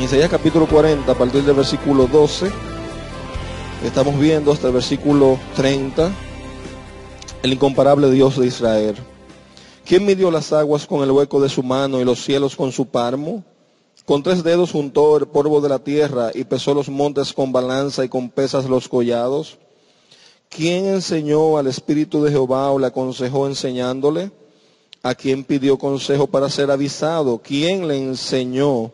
Isaías capítulo 40, a partir del versículo 12, estamos viendo hasta el versículo 30, el incomparable Dios de Israel. ¿Quién midió las aguas con el hueco de su mano y los cielos con su palmo? Con 3 dedos juntó el polvo de la tierra y pesó los montes con balanza y con pesas los collados. ¿Quién enseñó al Espíritu de Jehová o le aconsejó enseñándole? ¿A quién pidió consejo para ser avisado? ¿Quién le enseñó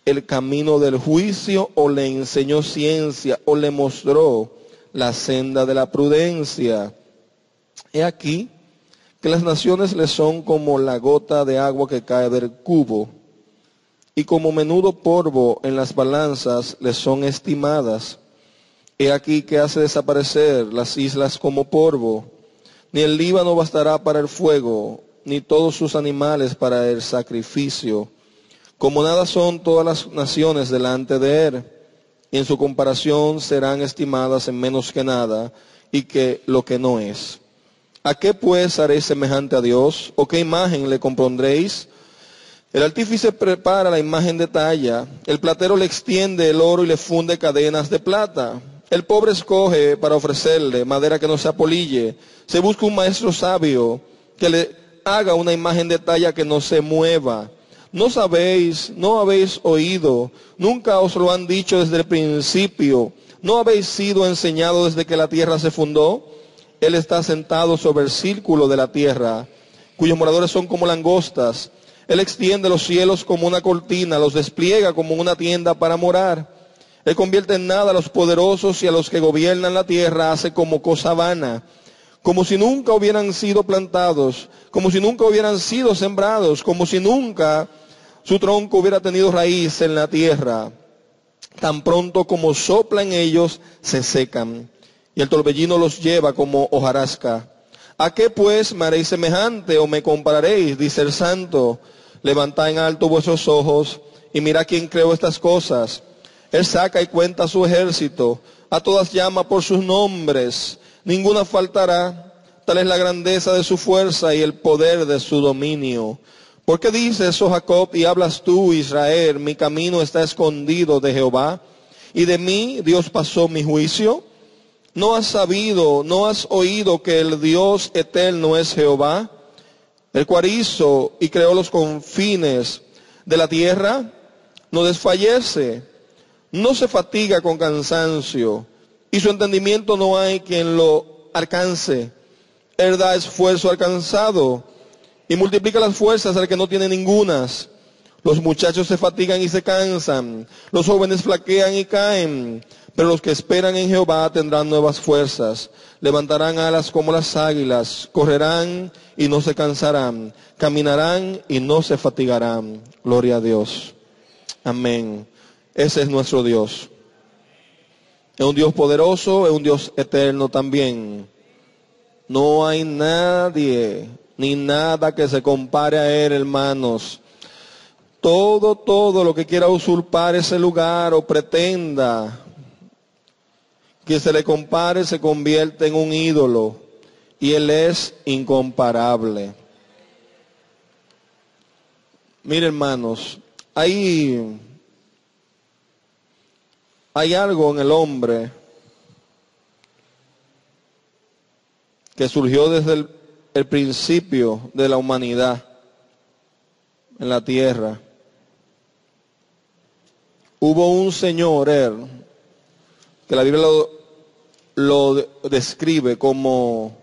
el camino del juicio o le enseñó ciencia o le mostró la senda de la prudencia? He aquí que las naciones le son como la gota de agua que cae del cubo, y como menudo polvo en las balanzas le son estimadas. He aquí que hace desaparecer las islas como polvo. Ni el Líbano bastará para el fuego, ni todos sus animales para el sacrificio. Como nada son todas las naciones delante de él, y en su comparación serán estimadas en menos que nada, y que lo que no es. ¿A qué pues haréis semejante a Dios? ¿O qué imagen le compondréis? El artífice prepara la imagen de talla, el platero le extiende el oro y le funde cadenas de plata. El pobre escoge para ofrecerle madera que no se apolille. Se busca un maestro sabio que le haga una imagen de talla que no se mueva. ¿No sabéis, no habéis oído, nunca os lo han dicho desde el principio? ¿No habéis sido enseñados desde que la tierra se fundó? Él está sentado sobre el círculo de la tierra, cuyos moradores son como langostas. Él extiende los cielos como una cortina, los despliega como una tienda para morar. Él convierte en nada a los poderosos y a los que gobiernan la tierra hace como cosa vana, como si nunca hubieran sido plantados, como si nunca hubieran sido sembrados, como si nunca su tronco hubiera tenido raíz en la tierra. Tan pronto como sopla en ellos, se secan, y el torbellino los lleva como hojarasca. ¿A qué pues me haréis semejante o me compararéis? Dice el Santo. Levantad en alto vuestros ojos y mirad quién creó estas cosas. Él saca y cuenta su ejército, a todas llama por sus nombres, ninguna faltará. Tal es la grandeza de su fuerza y el poder de su dominio. ¿Por qué dices, oh Jacob, y hablas tú, Israel, mi camino está escondido de Jehová, y de mí Dios pasó mi juicio? ¿No has sabido, no has oído que el Dios eterno es Jehová, el cual hizo y creó los confines de la tierra? No desfallece, no se fatiga con cansancio, y su entendimiento no hay quien lo alcance. Él da esfuerzo al cansado y multiplica las fuerzas al que no tiene ningunas. Los muchachos se fatigan y se cansan, los jóvenes flaquean y caen, pero los que esperan en Jehová tendrán nuevas fuerzas, levantarán alas como las águilas, correrán y no se cansarán, caminarán y no se fatigarán. Gloria a Dios. Amén. Ese es nuestro Dios. Es un Dios poderoso, es un Dios eterno también. No hay nadie ni nada que se compare a Él, hermanos. Todo lo que quiera usurpar ese lugar o pretenda que se le compare se convierte en un ídolo, y Él es incomparable. Miren, hermanos, hay algo en el hombre que surgió desde el principio de la humanidad en la tierra. Hubo un señor, que la Biblia lo describe como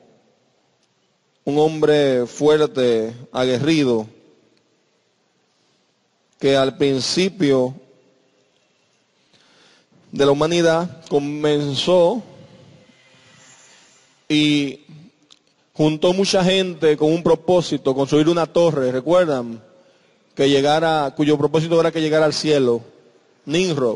un hombre fuerte, aguerrido, que al principio de la humanidad comenzó y juntó mucha gente con un propósito, construir una torre, ¿recuerdan? Cuyo propósito era que llegara al cielo. Nimrod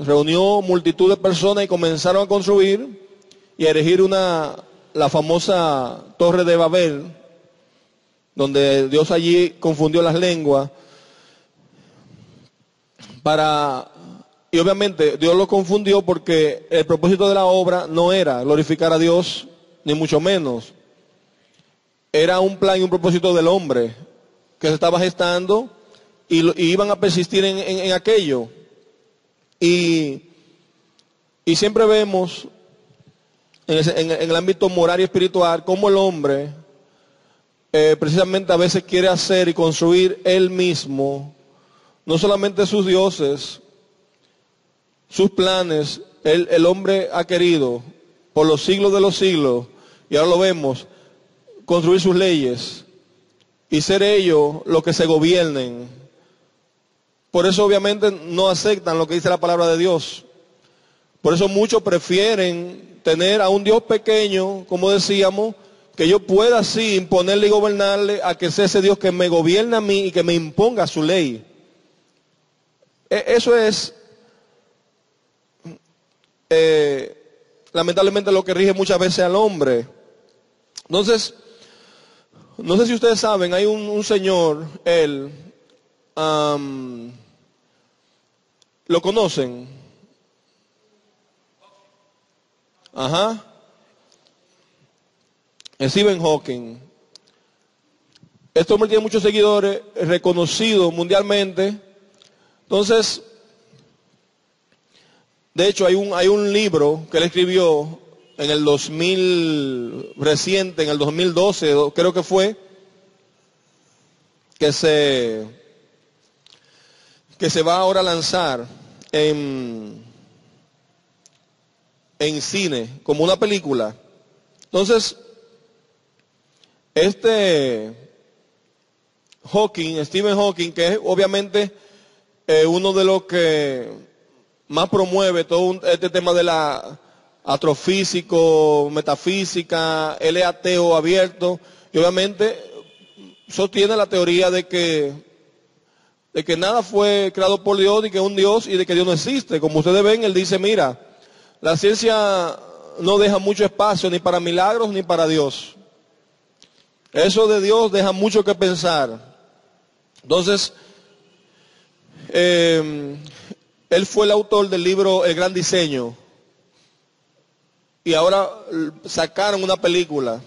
reunió multitud de personas y comenzaron a construir y a erigir la famosa Torre de Babel, donde Dios allí confundió las lenguas y obviamente Dios lo confundió porque el propósito de la obra no era glorificar a Dios, ni mucho menos. era un plan y un propósito del hombre que se estaba gestando y iban a persistir en aquello. Y siempre vemos en el ámbito moral y espiritual cómo el hombre precisamente a veces quiere hacer y construir él mismo, no solamente sus dioses, sus planes. El hombre ha querido por los siglos de los siglos, y ahora lo vemos, construir sus leyes y ser ellos los que se gobiernen. Por eso obviamente no aceptan lo que dice la palabra de Dios. Por eso muchos prefieren tener a un Dios pequeño, como decíamos, que yo pueda así imponerle y gobernarle, a que sea ese Dios que me gobierne a mí y que me imponga su ley. Eso es lamentablemente lo que rige muchas veces al hombre. Entonces, no sé si ustedes saben, hay un señor, él, ¿lo conocen? Ajá. Stephen Hawking. Este hombre tiene muchos seguidores, reconocido mundialmente. Entonces, de hecho, hay un libro que él escribió en el 2000, reciente, en el 2012, creo que fue, que se va ahora a lanzar en cine, como una película. Entonces, Stephen Hawking, que es obviamente uno de los que más promueve todo este tema de la astrofísico, metafísica, él es ateo abierto, y obviamente sostiene la teoría de que nada fue creado por Dios, y que es un Dios, y de que Dios no existe. Como ustedes ven, él dice, mira, la ciencia no deja mucho espacio ni para milagros ni para Dios. Eso de Dios deja mucho que pensar. Entonces, él fue el autor del libro El Gran Diseño. Y ahora sacaron una película.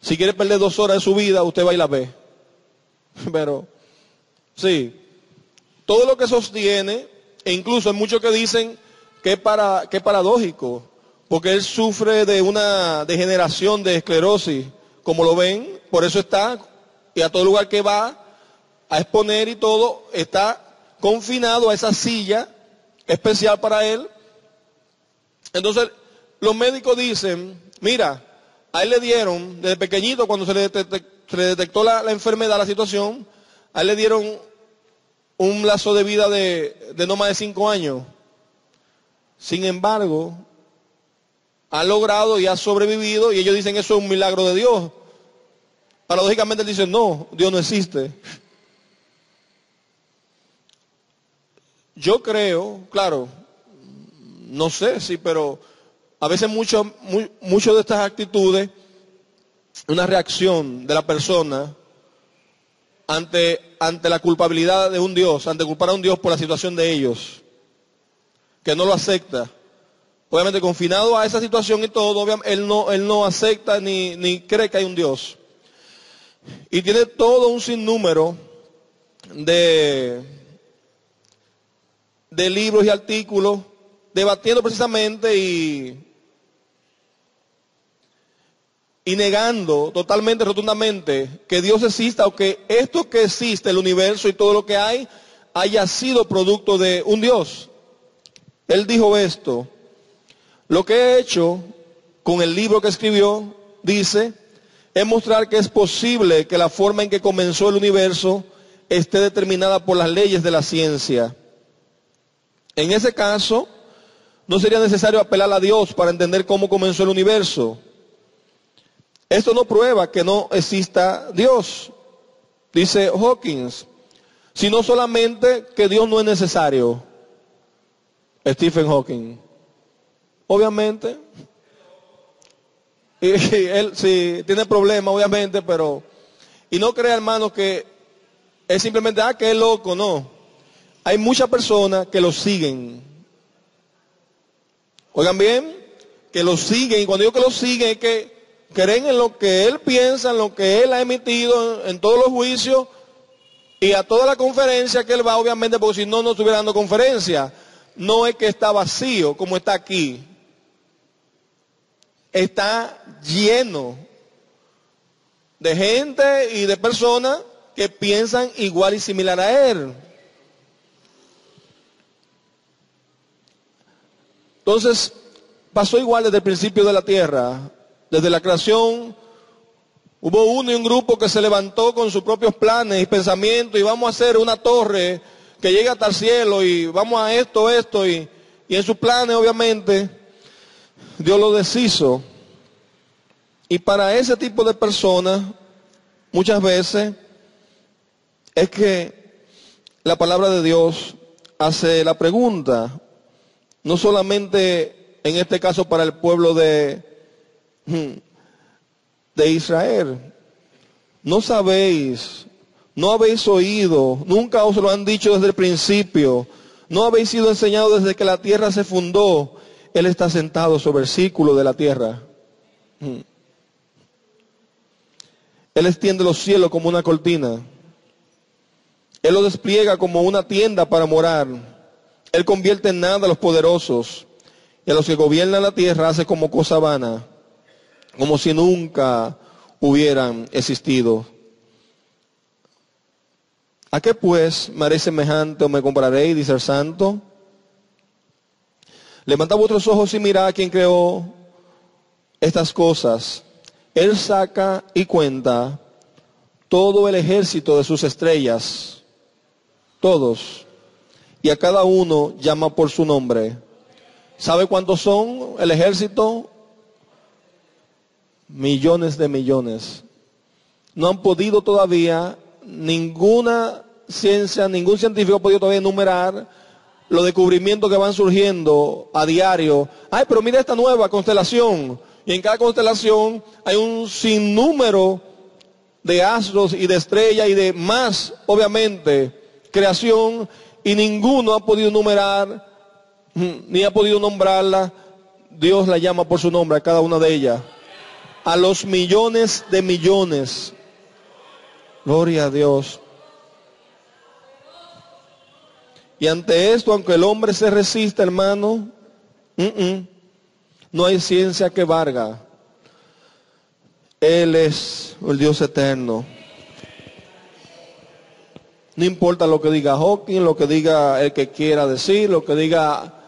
Si quiere perder 2 horas de su vida, usted va y la ve. Pero, sí. Todo lo que sostiene, e incluso hay muchos que dicen que es paradójico, porque él sufre de una degeneración de esclerosis, como lo ven, por eso está, y a todo lugar que va a exponer y todo, está confinado a esa silla especial para él. Entonces, los médicos dicen, mira, a él le dieron, desde pequeñito, cuando se le detectó la enfermedad, la situación, a él le dieron un lazo de vida de no más de 5 años. Sin embargo, ha logrado y ha sobrevivido, y ellos dicen eso es un milagro de Dios. Paradójicamente él dice, no, Dios no existe. Yo creo, claro, no sé, sí, pero a veces mucho de estas actitudes, una reacción de la persona ante la culpabilidad de un Dios, ante culpar a un Dios por la situación de ellos, que no lo acepta. Obviamente confinado a esa situación y todo, obviamente, él no acepta ni cree que hay un Dios. Y tiene todo un sinnúmero de libros y artículos debatiendo precisamente y negando totalmente, rotundamente, que Dios exista, o que esto que existe, el universo y todo lo que hay, haya sido producto de un Dios. Él dijo esto: lo que he hecho con el libro que escribió, dice, es mostrar que es posible que la forma en que comenzó el universo esté determinada por las leyes de la ciencia. En ese caso, no sería necesario apelar a Dios para entender cómo comenzó el universo. Esto no prueba que no exista Dios, dice Hawkins, sino solamente que Dios no es necesario. Stephen Hawking. Obviamente, y él sí tiene problemas, obviamente, pero, y no crea, hermano, que es simplemente, que es loco, no. Hay muchas personas que lo siguen. Oigan bien, que lo siguen, y cuando digo que lo siguen es que creen en lo que él piensa, en lo que él ha emitido en todos los juicios y a toda la conferencia que él va, obviamente, porque si no, no estuviera dando conferencia. No es que está vacío como está aquí. Está lleno de gente y de personas que piensan igual y similar a él. Entonces, pasó igual desde el principio de la tierra. Desde la creación, hubo uno y un grupo que se levantó con sus propios planes y pensamientos y vamos a hacer una torre que llegue hasta el cielo y vamos a esto y en sus planes, obviamente, Dios lo deshizo. Y para ese tipo de personas, muchas veces, es que la palabra de Dios hace la pregunta, no solamente en este caso para el pueblo de Israel. No sabéis, no habéis oído, nunca os lo han dicho desde el principio, no habéis sido enseñados desde que la tierra se fundó. Él está sentado sobre el círculo de la tierra. Él extiende los cielos como una cortina. Él lo despliega como una tienda para morar. Él convierte en nada a los poderosos. Y a los que gobiernan la tierra hace como cosa vana, como si nunca hubieran existido. ¿A qué pues me haré semejante o me compararéis? Dice el santo. Levantad vuestros ojos y mirad a quien creó estas cosas. Él saca y cuenta todo el ejército de sus estrellas, todos, y a cada uno llama por su nombre. ¿Sabe cuántos son el ejército? Millones de millones. No han podido todavía, ninguna ciencia, ningún científico ha podido todavía enumerar los descubrimientos que van surgiendo a diario. Ay, pero mira esta nueva constelación. Y en cada constelación hay un sinnúmero de astros y de estrellas y de más, obviamente, creación. Y ninguno ha podido enumerar, ni ha podido nombrarla. Dios la llama por su nombre a cada una de ellas. A los millones de millones. Gloria a Dios. Y ante esto, aunque el hombre se resista, hermano, no hay ciencia que valga. Él es el Dios eterno. No importa lo que diga Hawking, lo que diga el que quiera decir, lo que diga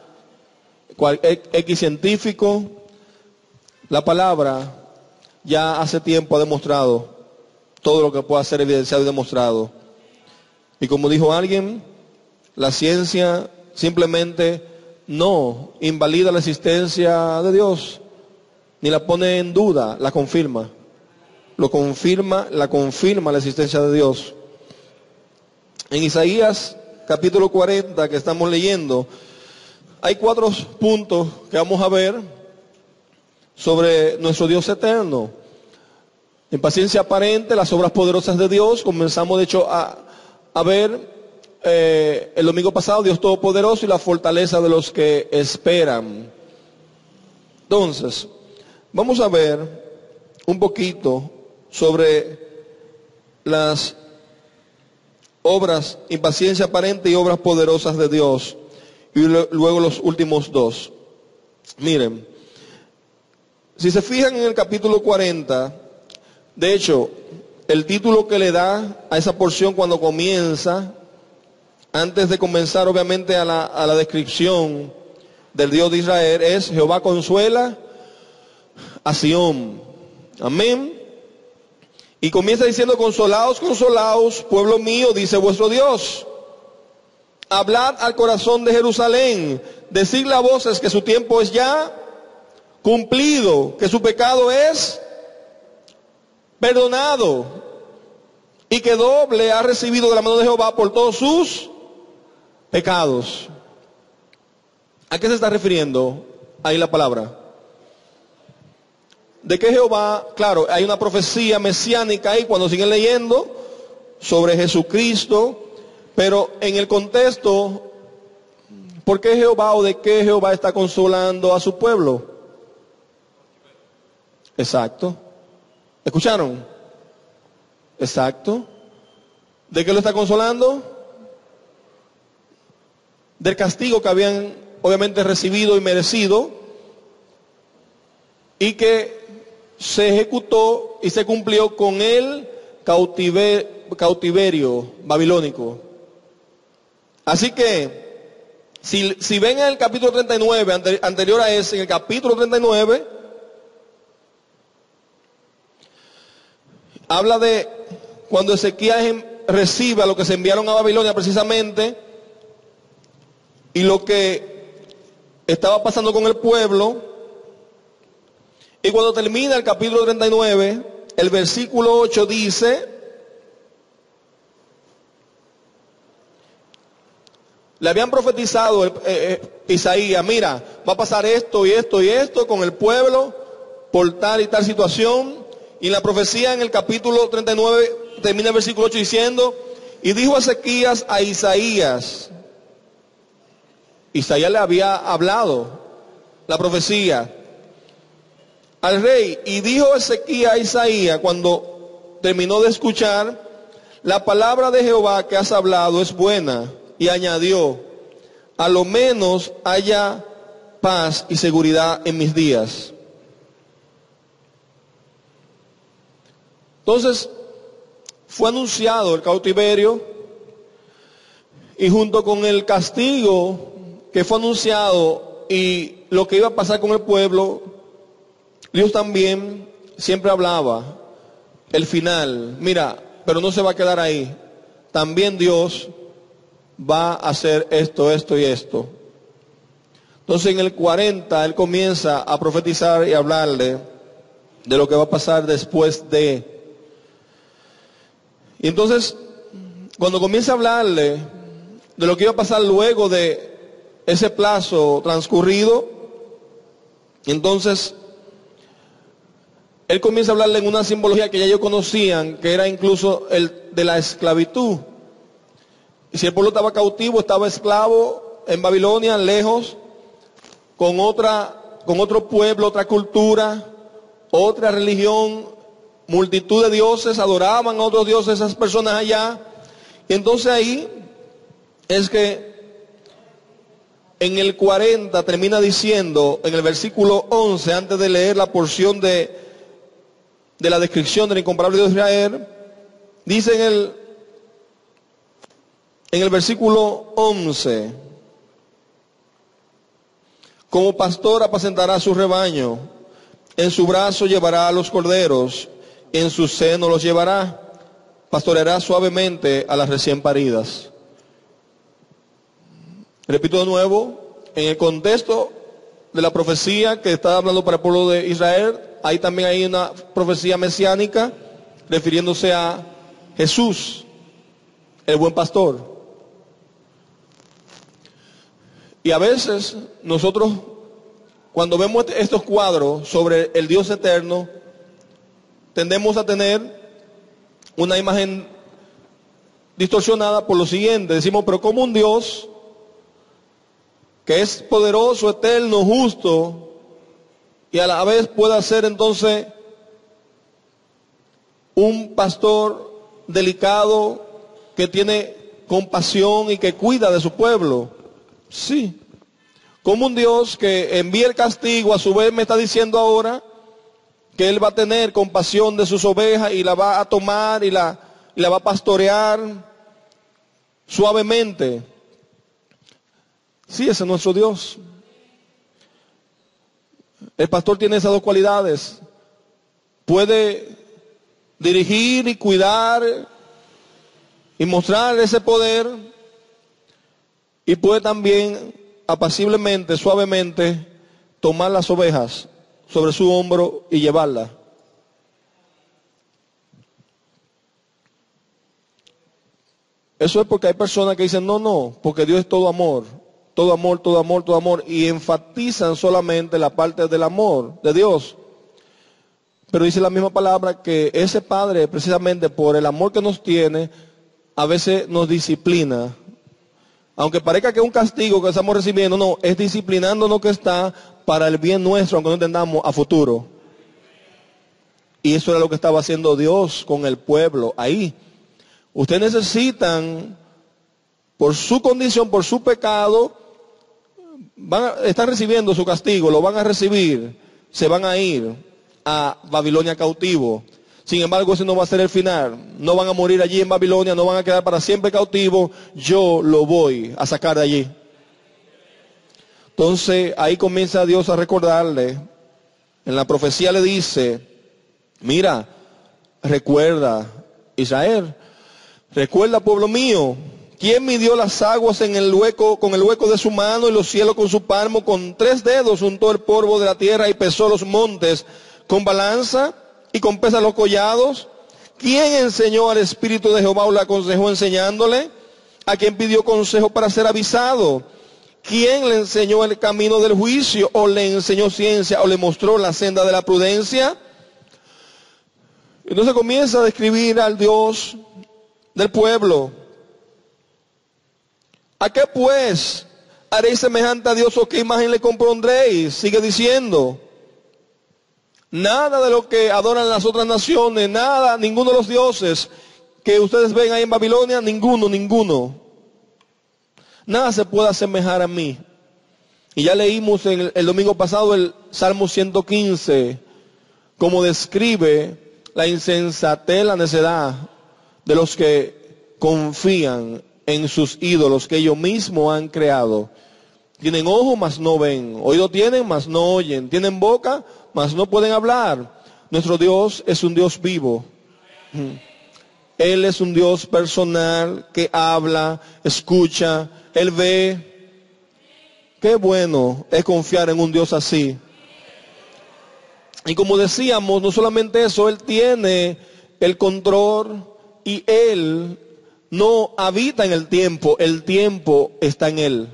X científico. La palabra ya hace tiempo ha demostrado todo lo que pueda ser evidenciado y demostrado. Y como dijo alguien, la ciencia simplemente no invalida la existencia de Dios, ni la pone en duda, la confirma. La confirma la existencia de Dios. En Isaías capítulo 40 que estamos leyendo, hay 4 puntos que vamos a ver sobre nuestro Dios eterno. En paciencia aparente, las obras poderosas de Dios. Comenzamos de hecho a ver el domingo pasado, Dios Todopoderoso y la fortaleza de los que esperan. Entonces, vamos a ver un poquito sobre las obras, impaciencia aparente y obras poderosas de Dios. Y luego los últimos 2. Miren, si se fijan en el capítulo 40, de hecho, el título que le da a esa porción cuando comienza, antes de comenzar obviamente a la descripción del Dios de Israel, es Jehová consuela a Sión. Amén. Y comienza diciendo, consolaos, consolaos, pueblo mío, dice vuestro Dios. Hablad al corazón de Jerusalén, decidle a voces que su tiempo es ya cumplido, que su pecado es perdonado y que doble ha recibido de la mano de Jehová por todos sus pecados. ¿A qué se está refiriendo ahí la palabra? De que Jehová, claro, hay una profecía mesiánica ahí cuando siguen leyendo sobre Jesucristo, pero en el contexto, ¿por qué Jehová o de qué Jehová está consolando a su pueblo? Exacto, ¿Escucharon? Exacto. ¿De qué lo está consolando? Del castigo que habían obviamente recibido y merecido, y que se ejecutó y se cumplió con el cautiverio babilónico. Así que, si ven en el capítulo 39, anterior a ese, en el capítulo 39, habla de cuando Ezequías recibe a lo que se enviaron a Babilonia precisamente, y lo que estaba pasando con el pueblo. Y cuando termina el capítulo 39, el versículo 8 dice: le habían profetizado Isaías, mira, va a pasar esto y esto y esto con el pueblo por tal y tal situación. Y en la profecía, en el capítulo 39, termina el versículo 8 diciendo: y dijo Ezequías a Isaías. Isaías le había hablado la profecía al rey, y dijo Ezequías a Isaías, cuando terminó de escuchar: la palabra de Jehová que has hablado es buena. Y añadió: a lo menos haya paz y seguridad en mis días. Entonces, fue anunciado el cautiverio, y junto con el castigo que fue anunciado y lo que iba a pasar con el pueblo, Dios también siempre hablaba el final. Mira, pero no se va a quedar ahí. También Dios va a hacer esto, esto y esto. Entonces en el 40 Él comienza a profetizar y a hablarle de lo que va a pasar después de. Y entonces, cuando comienza a hablarle de lo que iba a pasar luego de ese plazo transcurrido, entonces Él comienza a hablarle en una simbología que ya ellos conocían, que era incluso el de la esclavitud. Y si el pueblo estaba cautivo, estaba esclavo en Babilonia, lejos, con otro pueblo, otra cultura, otra religión, multitud de dioses, adoraban a otros dioses esas personas allá. Y entonces ahí es que en el 40 termina diciendo, en el versículo 11, antes de leer la porción de la descripción del incomparable Dios de Israel, dice en el versículo 11: como pastor apacentará su rebaño, en su brazo llevará a los corderos, en su seno los llevará, pastoreará suavemente a las recién paridas. Repito de nuevo, en el contexto de la profecía que está hablando para el pueblo de Israel, ahí también hay una profecía mesiánica refiriéndose a Jesús, el buen pastor. Y a veces nosotros, cuando vemos estos cuadros sobre el Dios eterno, tendemos a tener una imagen distorsionada por lo siguiente. Decimos, pero ¿cómo un Dios que es poderoso, eterno, justo, y a la vez puede ser entonces un pastor delicado que tiene compasión y que cuida de su pueblo? Sí. Como un Dios que envía el castigo, a su vez me está diciendo ahora que Él va a tener compasión de sus ovejas y la va a tomar y la va a pastorear suavemente. Sí, ese es nuestro Dios. El pastor tiene esas dos cualidades. Puede dirigir y cuidar y mostrar ese poder, y puede también apaciblemente, suavemente, tomar las ovejas sobre su hombro y llevarlas. Eso es porque hay personas que dicen, no, porque Dios es todo amor, todo amor, todo amor, todo amor, y enfatizan solamente la parte del amor de Dios. Pero dice la misma palabra que ese Padre, precisamente por el amor que nos tiene, a veces nos disciplina. Aunque parezca que es un castigo que estamos recibiendo, no, es disciplinándonos que está para el bien nuestro, aunque no entendamos a futuro. Y eso era lo que estaba haciendo Dios con el pueblo ahí. Ustedes necesitan, por su condición, por su pecado, están recibiendo su castigo, lo van a recibir, se van a ir a Babilonia cautivo. Sin embargo, ese no va a ser el final. No van a morir allí en Babilonia, no van a quedar para siempre cautivos. Yo lo voy a sacar de allí. Entonces, ahí comienza Dios a recordarle. En la profecía le dice, mira, recuerda, Israel, recuerda, pueblo mío, ¿quién midió las aguas en el hueco, con el hueco de su mano, y los cielos con su palmo? Con 3 dedos juntó el polvo de la tierra y pesó los montes con balanza y con pesa los collados. ¿Quién enseñó al Espíritu de Jehová o le aconsejó enseñándole? ¿A quién pidió consejo para ser avisado? ¿Quién le enseñó el camino del juicio, o le enseñó ciencia, o le mostró la senda de la prudencia? Entonces comienza a describir al Dios del pueblo. ¿A qué pues haréis semejante a Dios, o qué imagen le compondréis? Sigue diciendo, nada de lo que adoran las otras naciones, nada, ninguno de los dioses que ustedes ven ahí en Babilonia, ninguno. Nada se puede asemejar a mí. Y ya leímos el domingo pasado el Salmo 115, como describe la insensatez, la necedad de los que confían en sus ídolos que ellos mismos han creado. Tienen ojos, mas no ven. Oído tienen, mas no oyen. Tienen boca, mas no pueden hablar. Nuestro Dios es un Dios vivo. Él es un Dios personal que habla, escucha, Él ve. Qué bueno es confiar en un Dios así. Y como decíamos, no solamente eso, Él tiene el control y Él no habita en el tiempo está en Él.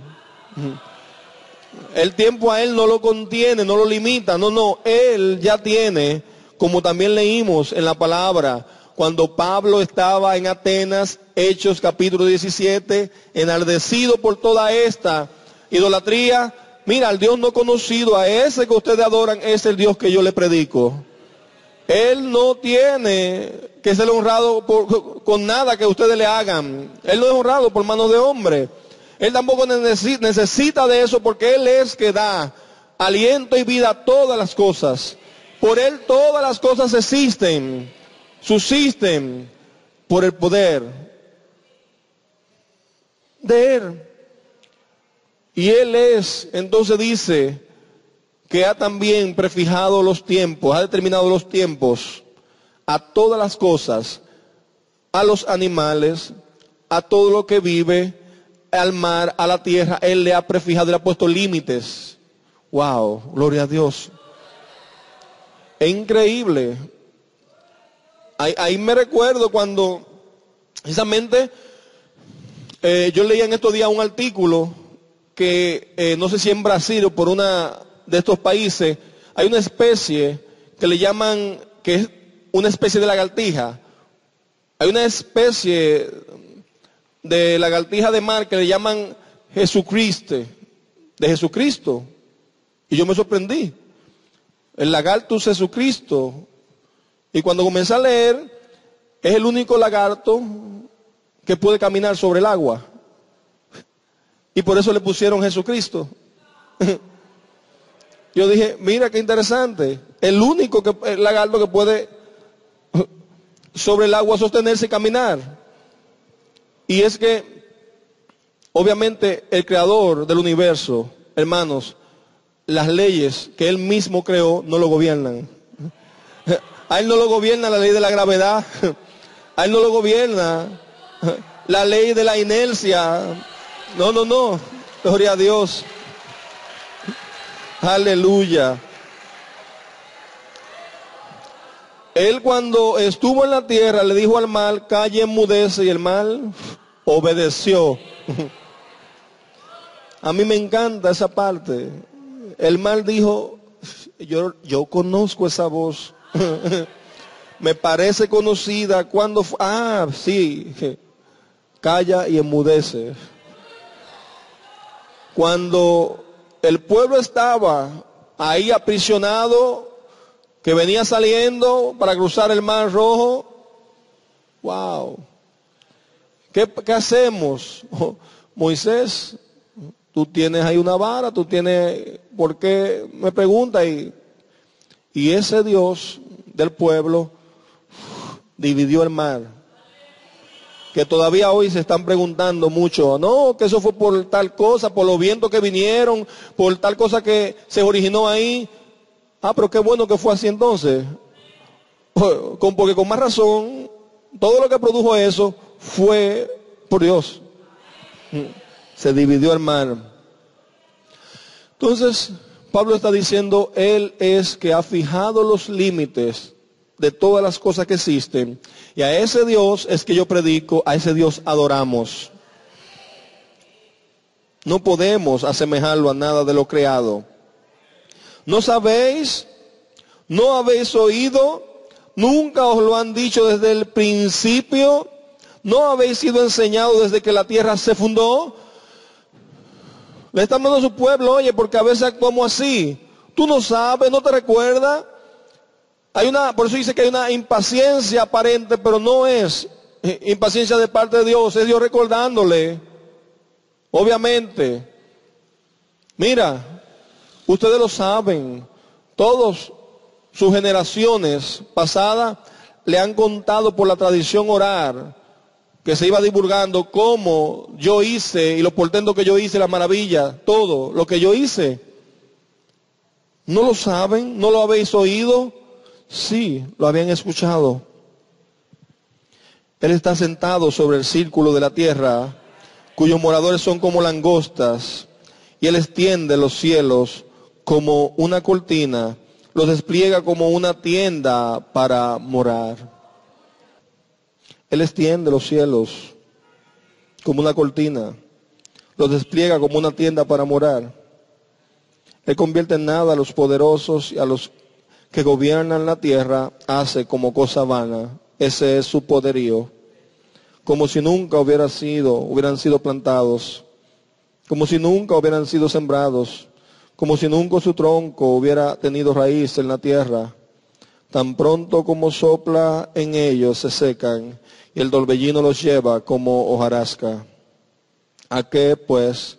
El tiempo a Él no lo contiene, no lo limita, no, Él ya tiene, como también leímos en la palabra, cuando Pablo estaba en Atenas, Hechos capítulo 17, enardecido por toda esta idolatría. Mira, al Dios no conocido, a ese que ustedes adoran, es el Dios que yo le predico. Él no tiene que ser honrado con nada que ustedes le hagan. Él no es honrado por manos de hombre. Él tampoco necesita de eso, porque Él es que da aliento y vida a todas las cosas. Por Él todas las cosas existen, subsisten por el poder de Él. Y Él es, entonces dice, que ha también prefijado los tiempos, ha determinado los tiempos a todas las cosas, a los animales, a todo lo que vive, al mar, a la tierra. Él le ha prefijado, le ha puesto límites. Wow, gloria a Dios. Es increíble. Ahí me recuerdo cuando, precisamente, yo leía en estos días un artículo que, no sé si en Brasil o por una de estos países, hay una especie que le llaman, que es una especie de lagartija. Hay una especie de lagartija de mar que le llaman Jesucristo, de Jesucristo. Y yo me sorprendí. El lagartus Jesucristo. Y cuando comencé a leer, es el único lagarto que puede caminar sobre el agua. Y por eso le pusieron Jesucristo. Yo dije, mira qué interesante. El único el lagarto que puede sobre el agua sostenerse y caminar. Y es que, obviamente, el creador del universo, hermanos, las leyes que Él mismo creó no lo gobiernan. A Él no lo gobierna la ley de la gravedad. A Él no lo gobierna la ley de la inercia. No. Gloria a Dios. Aleluya. Él, cuando estuvo en la tierra, le dijo al mar, calla y enmudece, y el mar obedeció. A mí me encanta esa parte. El mar dijo, yo conozco esa voz. Me parece conocida. Cuando sí, calla y enmudece. Cuando el pueblo estaba ahí aprisionado que venía saliendo para cruzar el Mar Rojo. Wow. ¿Qué hacemos? Moisés, tú tienes ahí una vara, tú tienes, ¿por qué? Me pregunta, y ese Dios del pueblo dividió el mar. Que todavía hoy se están preguntando mucho, no, que eso fue por tal cosa, por los vientos que vinieron, por tal cosa que se originó ahí. Ah, pero qué bueno que fue así entonces. Porque con más razón, todo lo que produjo eso fue por Dios. Se dividió el mar. Entonces, Pablo está diciendo, Él es que ha fijado los límites de todas las cosas que existen. Y a ese Dios es que yo predico, a ese Dios adoramos. No podemos asemejarlo a nada de lo creado. ¿No sabéis? ¿No habéis oído? ¿Nunca os lo han dicho desde el principio? ¿No habéis sido enseñados desde que la tierra se fundó? Le está hablando a su pueblo, oye, porque a veces actuamos así. Tú no sabes, no te recuerdas. Por eso dice que hay una impaciencia aparente, pero no es impaciencia de parte de Dios, es Dios recordándole. Obviamente. Mira, ustedes lo saben, todos sus generaciones pasadas le han contado por la tradición oral que se iba divulgando cómo yo hice y los portentos que yo hice, las maravillas, todo lo que yo hice. ¿No lo saben? ¿No lo habéis oído? Sí, lo habían escuchado. Él está sentado sobre el círculo de la tierra, cuyos moradores son como langostas, y Él extiende los cielos como una cortina, los despliega como una tienda para morar. Él extiende los cielos como una cortina, los despliega como una tienda para morar. Él convierte en nada a los poderosos y a los que gobiernan la tierra, hace como cosa vana. Ese es su poderío. Como si nunca hubieran sido plantados, como si nunca hubieran sido sembrados, como si nunca su tronco hubiera tenido raíz en la tierra. Tan pronto como sopla en ellos se secan, y el torbellino los lleva como hojarasca. ¿A qué pues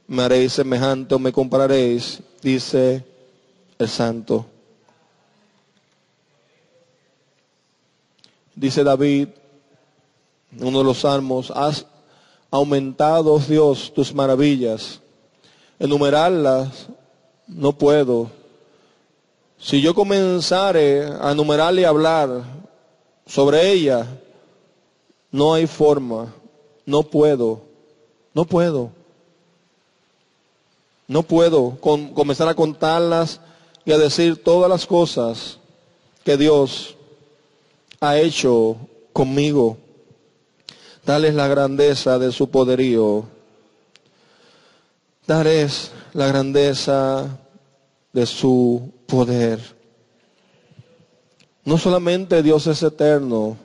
me haréis semejante o me compararéis? Dice el Santo. Dice David, en uno de los salmos, has aumentado, Dios, tus maravillas. Enumerarlas no puedo. Si yo comenzare a enumerarle y hablar sobre ella, no hay forma. No puedo. No puedo comenzar a contarlas y a decir todas las cosas que Dios ha hecho conmigo. Tal es la grandeza de su poderío. Tal es la grandeza de su poder. No solamente Dios es eterno,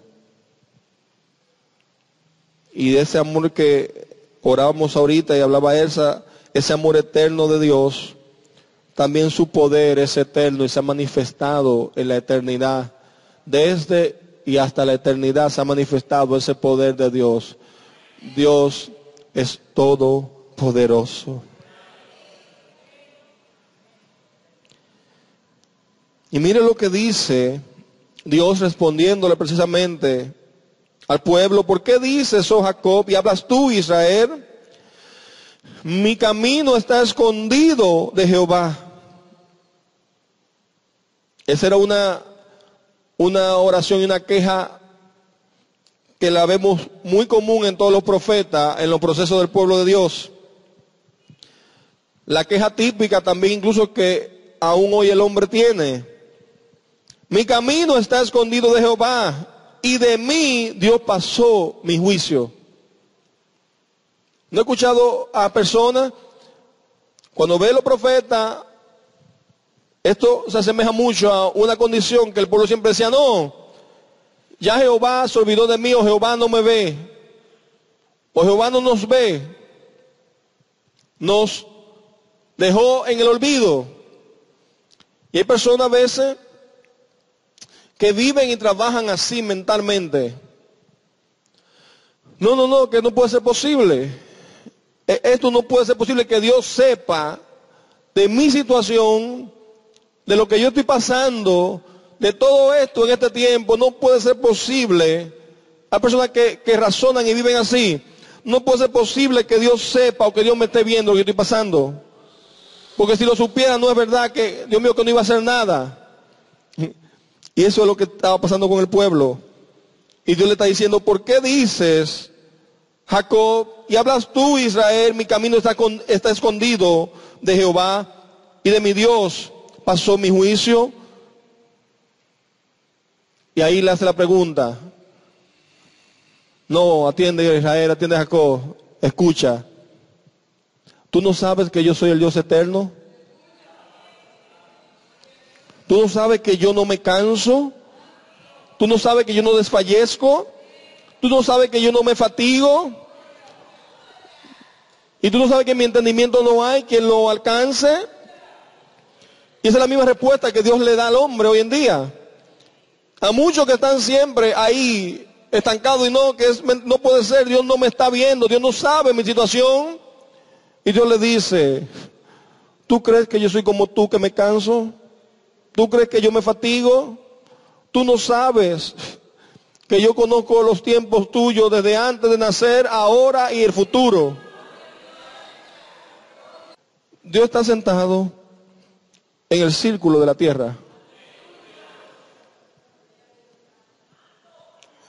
y de ese amor que orábamos ahorita y hablaba Elsa, ese amor eterno de Dios, también su poder es eterno y se ha manifestado en la eternidad. Desde y hasta la eternidad se ha manifestado ese poder de Dios. Dios es todopoderoso. Y mire lo que dice Dios respondiéndole precisamente al pueblo. ¿Por qué dices, oh Jacob, y hablas tú, Israel? Mi camino está escondido de Jehová. Esa era una oración y una queja que la vemos muy común en todos los profetas, en los procesos del pueblo de Dios. La queja típica también incluso que aún hoy el hombre tiene. Mi camino está escondido de Jehová, y de mí Dios pasó mi juicio. No he escuchado a personas, cuando ve a los profetas, esto se asemeja mucho a una condición que el pueblo siempre decía, no, ya Jehová se olvidó de mí, o Jehová no me ve, o Jehová no nos ve, nos dejó en el olvido. Y hay personas a veces que viven y trabajan así mentalmente. No, que no puede ser posible. Esto no puede ser posible, que Dios sepa de mi situación, de lo que yo estoy pasando, de todo esto en este tiempo. No puede ser posible. Hay personas que razonan y viven así. No puede ser posible que Dios sepa o que Dios me esté viendo lo que yo estoy pasando. Porque si lo supiera, no es verdad que, Dios mío, que no iba a hacer nada. Y eso es lo que estaba pasando con el pueblo. Y Dios le está diciendo, ¿por qué dices, Jacob, y hablas tú, Israel, mi camino está escondido de Jehová, y de mi Dios pasó mi juicio? Y ahí le hace la pregunta. No, atiende Israel, atiende Jacob, escucha. ¿Tú no sabes que yo soy el Dios eterno? ¿Tú no sabes que yo no me canso? ¿Tú no sabes que yo no desfallezco? ¿Tú no sabes que yo no me fatigo? ¿Y tú no sabes que en mi entendimiento no hay quien lo alcance? Y esa es la misma respuesta que Dios le da al hombre hoy en día. A muchos que están siempre ahí estancados y no puede ser, Dios no me está viendo, Dios no sabe mi situación. Y Dios le dice, ¿tú crees que yo soy como tú, que me canso? ¿Tú crees que yo me fatigo? Tú no sabes que yo conozco los tiempos tuyos desde antes de nacer, ahora y el futuro. Dios está sentado en el círculo de la tierra.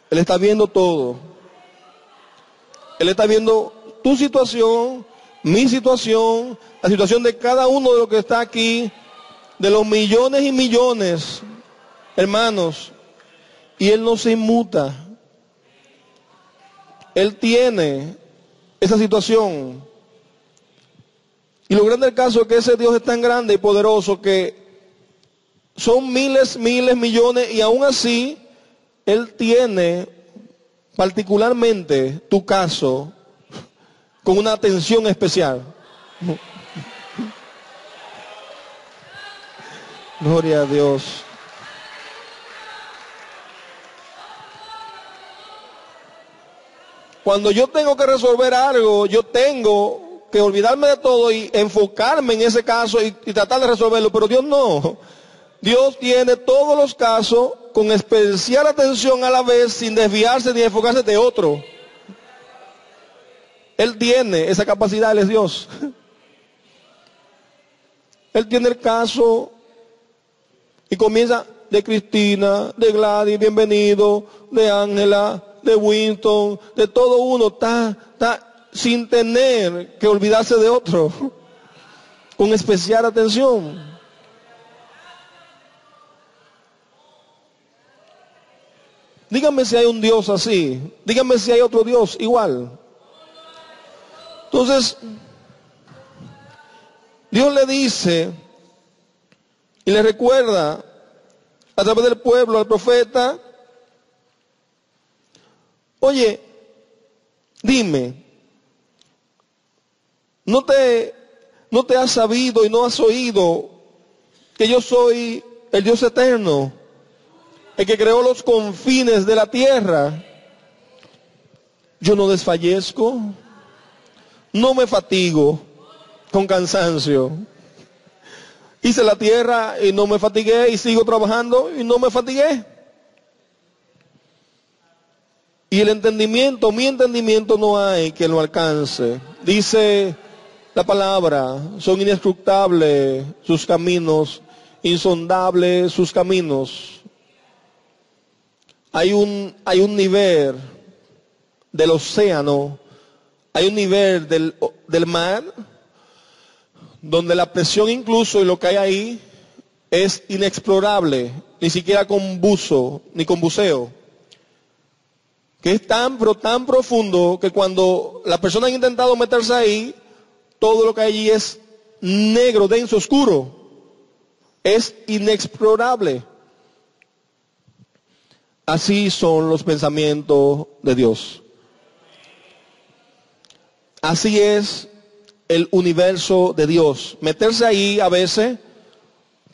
Él está viendo todo. Él está viendo tu situación, mi situación, la situación de cada uno de los que está aquí, de los millones y millones, hermanos. Y Él no se inmuta. Él tiene esa situación. Y lo grande del caso es que ese Dios es tan grande y poderoso que son miles, millones, y aún así Él tiene particularmente tu caso con una atención especial. Gloria a Dios. Cuando yo tengo que resolver algo, yo tengo que olvidarme de todo y enfocarme en ese caso y tratar de resolverlo, pero Dios no. Dios tiene todos los casos con especial atención a la vez, sin desviarse ni enfocarse de otro. Él tiene esa capacidad, Él es Dios. Él tiene el caso y comienza de Cristina, de Gladys, bienvenido, de Ángela, de Winston, de todo uno, está sin tener que olvidarse de otro, con especial atención. Díganme si hay un Dios así, díganme si hay otro Dios igual. Entonces, Dios le dice y le recuerda a través del pueblo, al profeta, oye, dime, ¿no te has sabido y no has oído que yo soy el Dios eterno, el que creó los confines de la tierra? Yo no desfallezco, no me fatigo con cansancio. Hice la tierra y no me fatigué, y sigo trabajando y no me fatigué. Y el entendimiento, mi entendimiento, no hay quien lo alcance. Dice la palabra, son inescrutables sus caminos, insondables sus caminos. Hay un nivel del océano, hay un nivel del mar, donde la presión incluso y lo que hay ahí es inexplorable, ni siquiera con buzo, ni con buceo. Que es tan profundo que cuando las personas han intentado meterse ahí, todo lo que hay allí es negro, denso, oscuro. Es inexplorable. Así son los pensamientos de Dios. Así es el universo de Dios. Meterse ahí a veces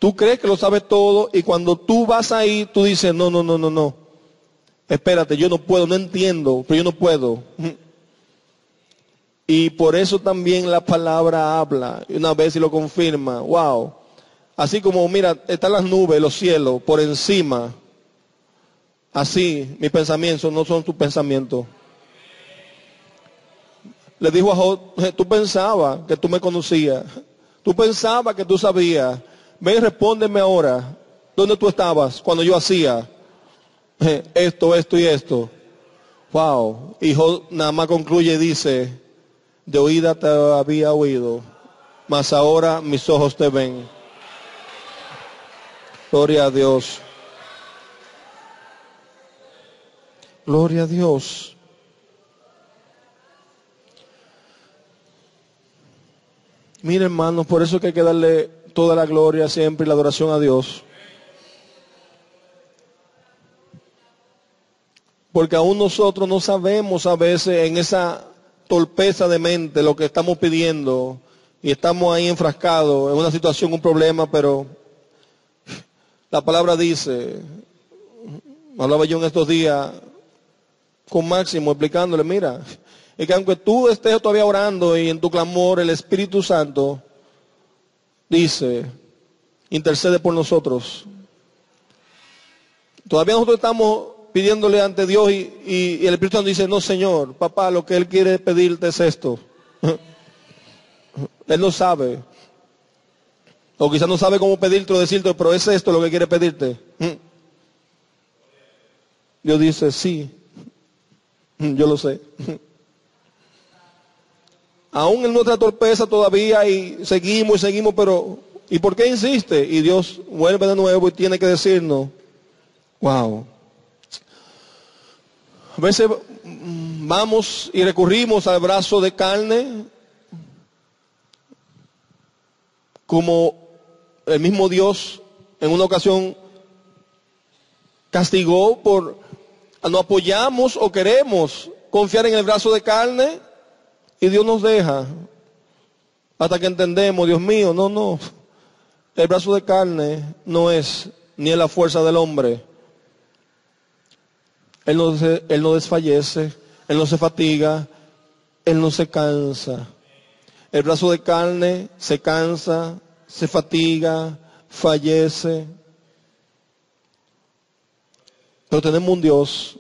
Tú crees que lo sabes todo y cuando tú vas ahí, tú dices, no, no, no, no, no. Espérate, yo no puedo, no entiendo, pero yo no puedo. Y por eso también la palabra habla, y una vez y lo confirma. Wow. Así como, mira, están las nubes, los cielos, por encima. Así, mis pensamientos no son tus pensamientos. Le dijo a Job, tú pensabas que tú me conocías. Tú pensabas que tú sabías. Ven y respóndeme ahora. ¿Dónde tú estabas cuando yo hacía esto, esto y esto? Wow. Y Job nada más concluye y dice, de oída te había oído, mas ahora mis ojos te ven. Gloria a Dios. Gloria a Dios. Mire, hermanos, por eso que hay que darle toda la gloria siempre y la adoración a Dios. Porque aún nosotros no sabemos a veces en esa torpeza de mente lo que estamos pidiendo y estamos ahí enfrascados en una situación, un problema, pero la palabra dice, hablaba yo en estos días con Máximo explicándole, mira, es que aunque tú estés todavía orando y en tu clamor el Espíritu Santo dice, intercede por nosotros. Todavía nosotros estamos pidiéndole ante Dios y el Espíritu Santo dice, no Señor, papá, lo que Él quiere pedirte es esto. Él no sabe. O quizás no sabe cómo pedirte o decirte, pero es esto lo que quiere pedirte. Dios dice, sí, yo lo sé. Aún en nuestra torpeza todavía y seguimos, pero ¿y por qué insiste? Y Dios vuelve de nuevo y tiene que decirnos, wow. A veces vamos y recurrimos al brazo de carne como el mismo Dios en una ocasión castigó por no apoyamos o queremos confiar en el brazo de carne y Dios nos deja hasta que entendemos, Dios mío, no, el brazo de carne no es ni es la fuerza del hombre. Él no desfallece, Él no se fatiga, Él no se cansa. El brazo de carne se cansa, se fatiga, fallece. Pero tenemos un Dios.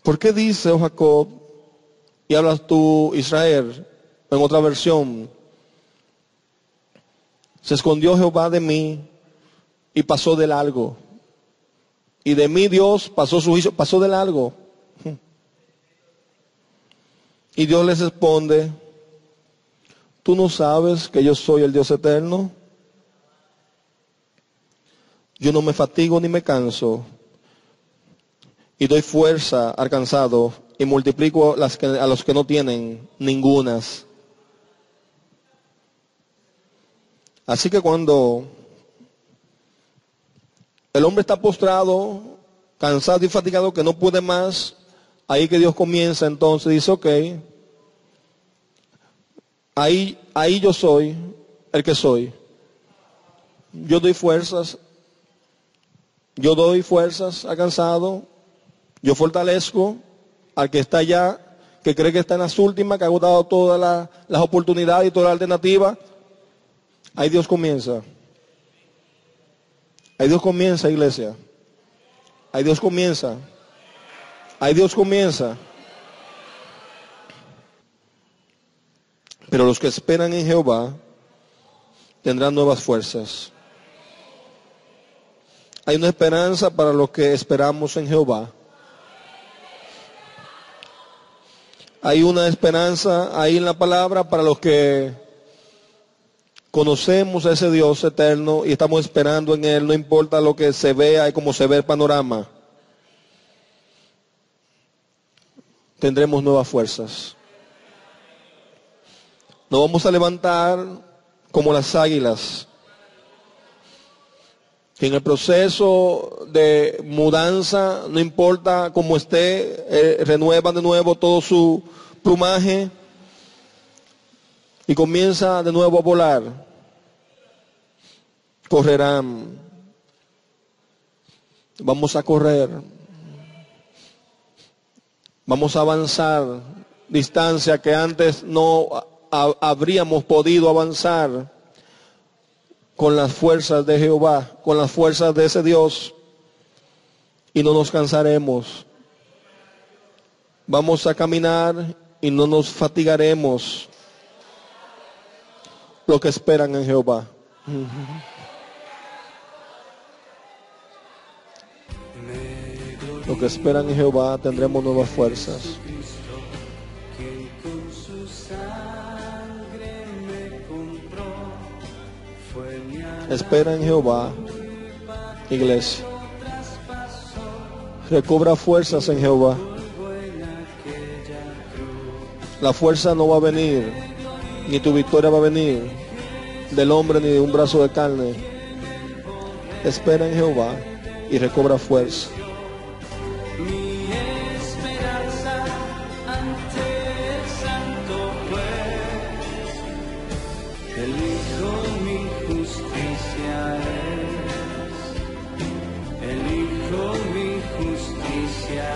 ¿Por qué dice, oh Jacob, y hablas tú, Israel, en otra versión? Se escondió Jehová de mí y pasó de largo. Y de mí Dios pasó su juicio, pasó de largo. Y Dios les responde, ¿tú no sabes que yo soy el Dios eterno? Yo no me fatigo ni me canso. Y doy fuerza al cansado y multiplico a los que no tienen ningunas. Así que cuando el hombre está postrado, cansado y fatigado, que no puede más, ahí que Dios comienza entonces, dice, ok, ahí yo soy el que soy. Yo doy fuerzas al cansado, yo fortalezco al que está allá, que cree que está en las últimas, que ha agotado todas las oportunidades y todas las alternativas. Ahí Dios comienza. Ahí Dios comienza, iglesia. Ahí Dios comienza. Ahí Dios comienza. Pero los que esperan en Jehová tendrán nuevas fuerzas. Hay una esperanza para los que esperamos en Jehová. Hay una esperanza ahí en la palabra para los que conocemos a ese Dios eterno y estamos esperando en Él, no importa lo que se vea y cómo se ve el panorama. Tendremos nuevas fuerzas. Nos vamos a levantar como las águilas, que en el proceso de mudanza, no importa cómo esté, renuevan de nuevo todo su plumaje y comienza de nuevo a volar. correrán. Vamos a correr. Vamos a avanzar distancia que antes no habríamos podido avanzar con las fuerzas de Jehová, con las fuerzas de ese Dios, y no nos cansaremos. Vamos a caminar y no nos fatigaremos. Los que esperan en Jehová. Los que esperan en Jehová tendremos nuevas fuerzas. Espera en Jehová, iglesia. Recobra fuerzas en Jehová. La fuerza no va a venir, ni tu victoria va a venir del hombre ni de un brazo de carne. Espera en Jehová y recobra fuerza. Mi esperanza ante el santo juez, el Hijo mi justicia es, el Hijo mi justicia